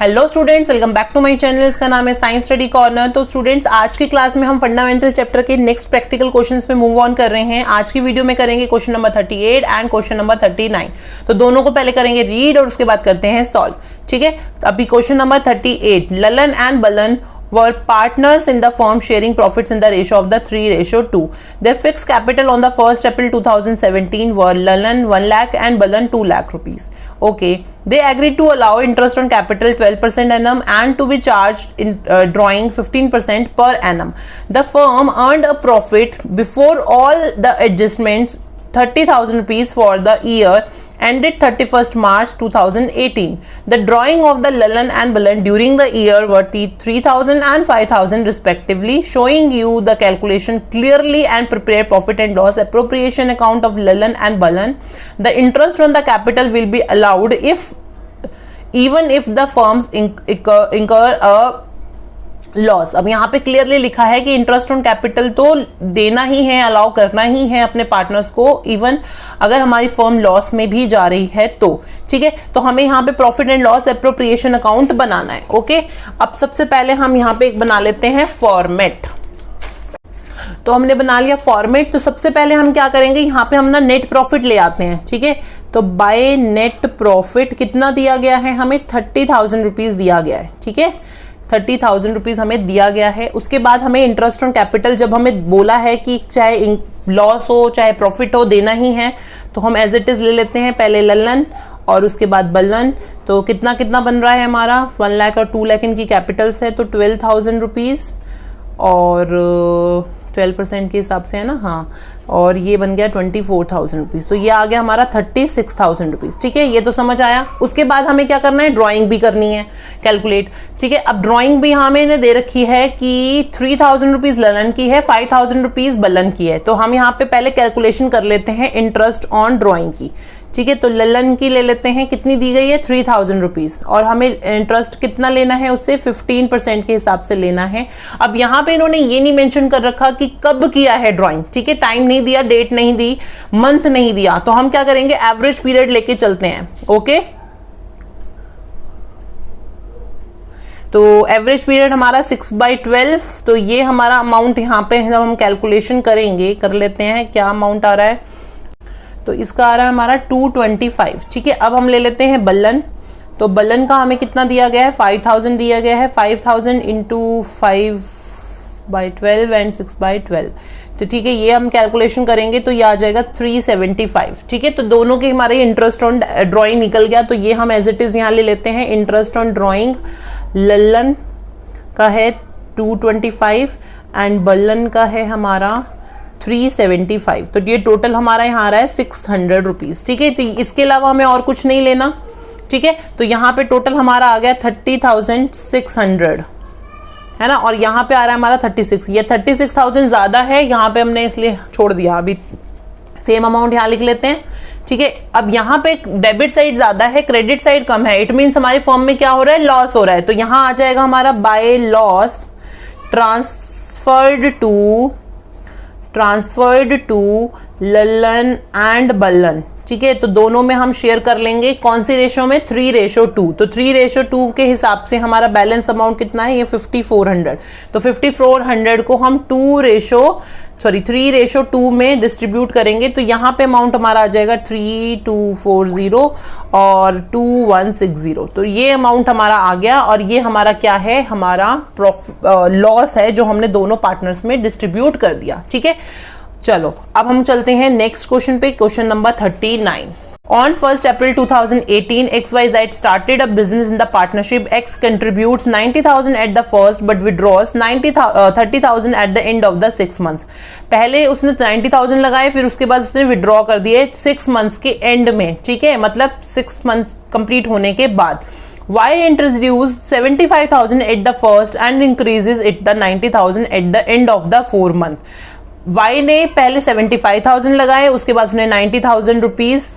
Hello students, welcome back to my channel. इसका नाम है साइंस स्टडी कॉर्नर। तो स्टूडेंट्स, आज की क्लास में हम फंडामेंटल चैप्टर के नेक्स्ट प्रैक्टिकल क्वेश्चंस पे मूव ऑन कर रहे हैं। आज की वीडियो में करेंगे question number 38 and question number 39। तो दोनों को पहले करेंगे रीड और उसके बाद करते हैं सॉल्व। ठीक है, तो अभी question number 38, Lalan and Balan were partners in the firm sharing profits in the ratio of the 3:2. Their fixed capital on the 1st April 2017 were Lalan 1 lakh and Balan 2 lakh rupees. Okay, they agreed to allow interest on capital 12% annum and to be charged in drawing 15% per annum. The firm earned a profit before all the adjustments 30,000 rupees for the year ended 31st March 2018. The drawing of the Lalan and Balan during the year were 3,000 and 5,000 respectively, showing you the calculation clearly and prepare profit and loss appropriation account of Lalan and Balan. The interest on the capital will be allowed even if the firms incur a loss. अब यहाँ पे clearly लिखा है कि interest on capital तो देना ही है, allow करना ही है अपने पार्टनर्स को, इवन अगर हमारी फर्म लॉस में भी जा रही है तो। ठीक है, तो हमें यहाँ पे profit and loss appropriation account बनाना है। ओके, अब सबसे पहले हम यहाँ पे एक बना लेते हैं फॉर्मेट। तो हमने बना लिया फॉर्मेट। तो सबसे पहले हम क्या करेंगे, यहाँ पे हम ना नेट प्रॉफिट ले आते हैं। ठीक है, तो बाय नेट प्रॉफिट कितना दिया गया है हमें, 30,000 रुपीज दिया गया है। ठीक है, 30,000 रुपीज हमें दिया गया है। उसके बाद हमें इंटरेस्ट ऑन कैपिटल जब हमें बोला है कि चाहे लॉस हो चाहे प्रॉफिट हो देना ही है, तो हम एज इट इज ले लेते हैं पहले ललन और उसके बाद बलन। तो कितना कितना बन रहा है हमारा, 1 लाख और 2 लाख इनकी कैपिटल्स है, तो 12,000 रुपीज और 12% के हिसाब से है ना, हाँ, और ये बन गया 24,000 रुपीज। तो ये आ गया हमारा 36,000 रुपीज। ठीक है, ये तो समझ आया। उसके बाद हमें क्या करना है, ड्राइंग भी करनी है, कैलकुलेट। ठीक है, अब ड्राइंग भी हमें ने दे रखी है कि 3,000 रुपीज ललन की है, 5,000 रुपीज बलन की है। तो हम यहाँ पे पहले कैलकुलेशन कर लेते हैं इंटरेस्ट ऑन ड्राइंग की। ठीक है, तो ललन की ले लेते हैं, कितनी दी गई है, 3,000 रुपीज, और हमें इंटरेस्ट कितना लेना है उससे, 15% के हिसाब से लेना है। अब यहाँ पे इन्होंने ये नहीं मेंशन कर रखा कि कब किया है ड्राइंग। ठीक है, टाइम नहीं दिया, डेट नहीं दी, मंथ नहीं दिया। तो हम क्या करेंगे, एवरेज पीरियड लेके चलते हैं। ओके, तो एवरेज पीरियड हमारा 6/12। तो ये हमारा अमाउंट यहाँ पे जब हम कैलकुलेशन करेंगे, कर लेते हैं क्या अमाउंट आ रहा है। तो इसका आ रहा है हमारा 225। ठीक है, अब हम ले लेते हैं बलन। तो बलन का हमें कितना दिया गया है, 5,000 दिया गया है। 5,000 इंटू 5/12 एंड 6/12। तो ठीक है, ये हम कैलकुलेशन करेंगे तो ये आ जाएगा 375। ठीक है, तो दोनों के हमारे इंटरेस्ट ऑन ड्राइंग निकल गया। तो ये हम एज इट इज यहाँ ले लेते हैं। इंटरेस्ट ऑन ड्राइंग ललन का है 225 एंड बलन का है हमारा 375। तो ये टोटल हमारा यहाँ आ रहा है 600 रुपीज। ठीक है, तो इसके अलावा हमें और कुछ नहीं लेना। ठीक है, तो यहाँ पे टोटल हमारा आ गया 30,600 है ना, और यहाँ पे आ रहा है हमारा 36। ये 36,000 ज्यादा है, यहाँ पे हमने इसलिए छोड़ दिया। अभी सेम अमाउंट यहाँ लिख लेते हैं। ठीक है, अब यहाँ पे डेबिट साइड ज्यादा है, क्रेडिट साइड कम है। इट मीन्स हमारी फर्म में क्या हो रहा है, लॉस हो रहा है। तो यहाँ आ जाएगा हमारा by loss transferred to Lalan and Balan. ठीक है, तो दोनों में हम शेयर कर लेंगे। कौन सी रेशो में, 3:2। तो 3:2 के हिसाब से हमारा बैलेंस अमाउंट कितना है, ये 5400। तो 5400 को हम 3:2 में डिस्ट्रीब्यूट करेंगे। तो यहाँ पे अमाउंट हमारा आ जाएगा 3240 और 2160। तो ये अमाउंट हमारा आ गया, और ये हमारा क्या है, हमारा लॉस है जो हमने दोनों पार्टनर्स में डिस्ट्रीब्यूट कर दिया। ठीक है, चलो अब हम चलते हैं नेक्स्ट क्वेश्चन पे, question number 39। On 1st April 2018, XYZ started a business in the partnership. X contributes 90,000 at the first but withdraws 30,000 at the end of the 6 months. पहले उसने 90,000 लगाए, फिर उसके बाद उसने विड्रॉ कर दिए 6 मंथ्स के एंड में। ठीक है, मतलब 6 मंथ कंप्लीट होने के बाद। Y introduced 75,000 at the first and increases it the 90,000 at the end of the 4 month. Y ने पहले 75,000 लगाए, उसके बाद उसने 90,000 रुपीज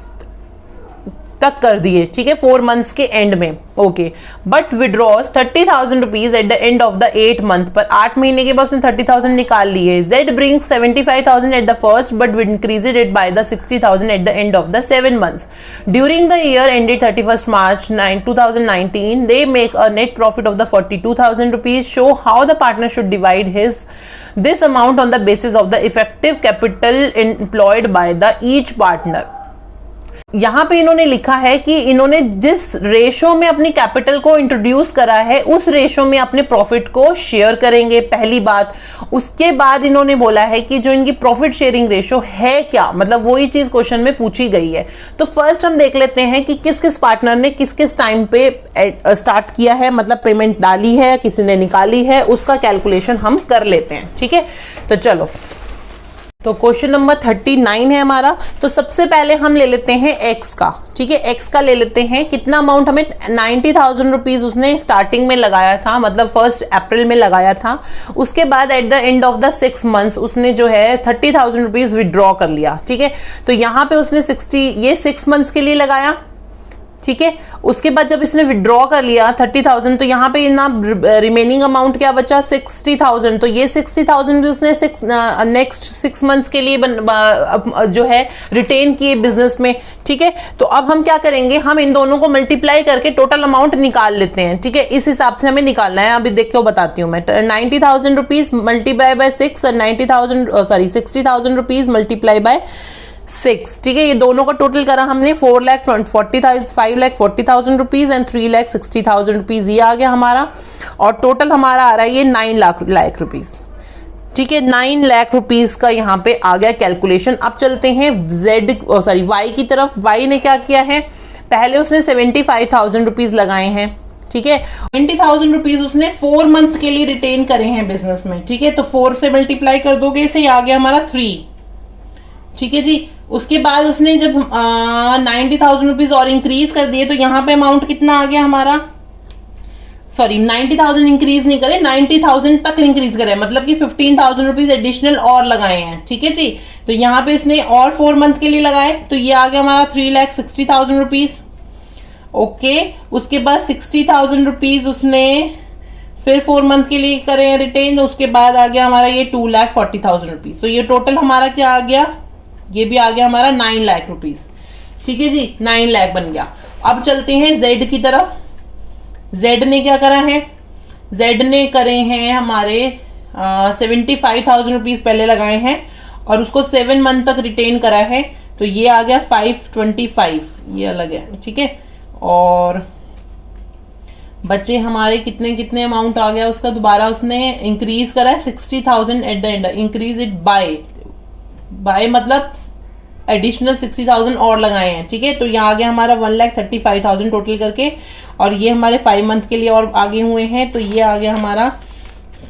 तक कर दिए, ठीक है, 4 मंथ्स के एंड में, okay. But withdraws 30,000 rupees at the end of the 8 month, पर 8 महीने के बाद उसने 30,000 निकाल लिए। Z brings 75,000 at the first but increased it by the 60,000 at the end of the 7 months. During the year ended 31st March 2019 they make a net profit of the 42,000 rupees. Show how the partner should divide this amount on the basis of the effective capital employed by the each partner. यहां पे इन्होंने लिखा है कि इन्होंने जिस ratio में अपनी कैपिटल को इंट्रोड्यूस करा है उस रेशो में अपने प्रॉफिट को शेयर करेंगे, पहली बात। उसके बाद इन्होंने बोला है कि जो इनकी प्रॉफिट शेयरिंग रेशो है क्या, मतलब वही चीज क्वेश्चन में पूछी गई है। तो फर्स्ट हम देख लेते हैं कि किस किस पार्टनर ने किस किस टाइम पे स्टार्ट किया है, मतलब पेमेंट डाली है, किसी ने निकाली है, उसका कैलकुलेशन हम कर लेते हैं, ठीक है। तो चलो, तो क्वेश्चन नंबर 39 है हमारा। तो सबसे पहले हम ले लेते हैं एक्स का, ठीक है। एक्स का ले लेते हैं, कितना अमाउंट हमें 90,000 रुपीज उसने स्टार्टिंग में लगाया था, मतलब 1 अप्रैल में लगाया था। उसके बाद eight the end of the 6 months उसने जो है 30,000 रुपीज विड्रॉ कर लिया, ठीक है। तो यहाँ पे उसने 6 मंथ्स के लिए लगाया, ठीक है। उसके बाद जब इसने विड्रॉ कर लिया 30,000, तो यहाँ पे ना रिमेनिंग अमाउंट क्या बचा, 60,000। तो ये 60,000 भी उसने नेक्स्ट 6 मंथ्स के लिए जो है रिटेन किए बिजनेस में, ठीक है। तो अब हम क्या करेंगे, हम इन दोनों को मल्टीप्लाई करके टोटल अमाउंट निकाल लेते हैं, ठीक है। इस हिसाब से हमें निकालना है, अभी देखो बताती हूँ मैं। 90,000 रुपीज मल्टीप्लाई बाय 6 और 60,000 रुपीज मल्टीप्लाई बाय 6, ठीक है। ये दोनों का टोटल करा हमने 5,40,000 रुपीज एंड 3,60,000 रुपीज, ये आ गया हमारा। और टोटल हमारा आ रहा है ये 9 लाख रुपीज, ठीक है। 9 लाख रुपीज का यहाँ पे आ गया कैलकुलेशन। अब चलते हैं वाई की तरफ। वाई ने क्या किया है, पहले उसने 75,000 रुपीज लगाए हैं, ठीक है। 20,000 रुपीज उसने 4 मंथ के लिए रिटेन करे हैं बिजनेस में, ठीक है। तो 4 से मल्टीप्लाई कर दोगे, इसे आ गया हमारा 3, ठीक है जी। उसके बाद उसने जब 90,000 रुपीज और इंक्रीज कर दिए, तो यहाँ पे अमाउंट कितना आ गया हमारा, 90,000 इंक्रीज नहीं करे, 90,000 तक इंक्रीज करे, मतलब कि 15,000 रुपीज एडिशनल और लगाए हैं, ठीक है जी। तो यहाँ पे इसने और 4 मंथ के लिए लगाए, तो ये आ गया हमारा 3,60,000 रुपीज, ओके। उसके बाद 60,000 रुपीज उसने फिर 4 मंथ के लिए करे रिटेन, उसके बाद आ गया हमारा ये 2,40,000 रुपीज। तो ये टोटल हमारा क्या आ गया, ये भी आ गया हमारा 9 लाख रुपीज, ठीक है जी। 9 लाख बन गया। अब चलते हैं जेड की तरफ। जेड ने क्या करा है, जेड ने करे हैं हमारे 75,000 रुपीज पहले लगाए हैं और उसको 7 मंथ तक रिटेन करा है, तो ये आ गया 525, ये अलग है, ठीक है। और बच्चे हमारे कितने कितने अमाउंट आ गया उसका, दोबारा उसने इंक्रीज करा है 60,000 at the and, increase it by मतलब एडिशनल 60,000 और लगाए हैं, ठीक है। तो यहाँ आ गया हमारा 1,35,000 टोटल करके, और ये हमारे 5 मंथ के लिए और आगे हुए हैं, तो ये आ गया हमारा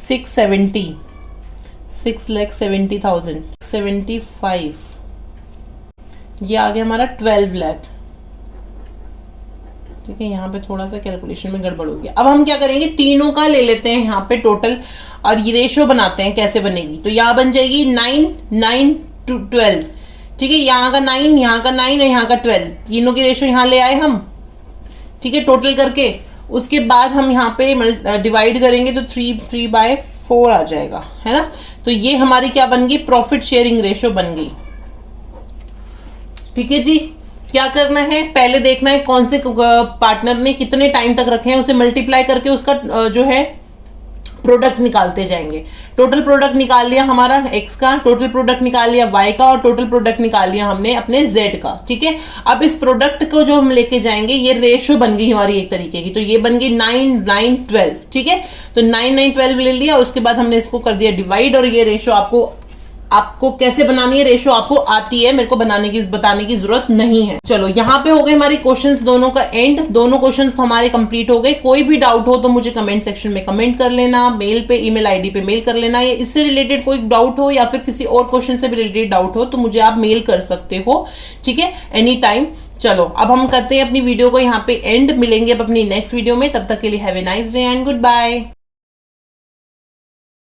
6,70,000 75, ये आ गया हमारा 12 लाख, ठीक है। यहाँ पे थोड़ा सा कैलकुलेशन में गड़बड़ हो गया। अब हम क्या करेंगे, तीनों का ले लेते हैं यहाँ पे टोटल और ये रेशो बनाते हैं कैसे बनेगी। तो यहाँ बन जाएगी 9, 9 to 12, ठीक है। यहाँ का 9, यहाँ का 9 और यहाँ का 12, तीनों की रेशो यहाँ ले आए हम, ठीक है, टोटल करके। उसके बाद हम यहाँ पे डिवाइड करेंगे तो 3/4 आ जाएगा, है ना। तो ये हमारी क्या बन गई, प्रॉफिट शेयरिंग रेशो बन गई, ठीक है जी। क्या करना है, पहले देखना है कौन से पार्टनर ने कितने टाइम तक रखे हैं, उसे मल्टीप्लाई करके उसका जो है प्रोडक्ट निकालते जाएंगे। टोटल प्रोडक्ट निकाल लिया हमारा एक्स का, टोटल प्रोडक्ट निकाल लिया वाई का, और टोटल प्रोडक्ट निकाल लिया हमने अपने जेड का, ठीक है। अब इस प्रोडक्ट को जो हम लेके जाएंगे, ये रेशो बन गई हमारी एक तरीके की, तो ये बन गई 9, 9, 12, ठीक है। तो 9, 9, 12 ले लिया, उसके बाद हमने इसको कर दिया डिवाइड, और ये रेशो आपको कैसे बनानी है, रेशो आपको आती है, मेरे को बताने की जरूरत नहीं है। चलो, यहाँ पे हो गए हमारे क्वेश्चंस दोनों का एंड, दोनों क्वेश्चंस हमारे कंप्लीट हो गए। कोई भी डाउट हो तो मुझे कमेंट सेक्शन में कमेंट कर लेना, मेल पे, ईमेल आईडी पे मेल कर लेना, या इससे रिलेटेड कोई डाउट हो या फिर किसी और क्वेश्चन से भी रिलेटेड डाउट हो तो मुझे आप मेल कर सकते हो, ठीक है, एनी टाइम। चलो, अब हम करते हैं अपनी वीडियो को यहाँ पे एंड, मिलेंगे अब अपनी नेक्स्ट वीडियो में, तब तक के लिए have a nice day and good bye.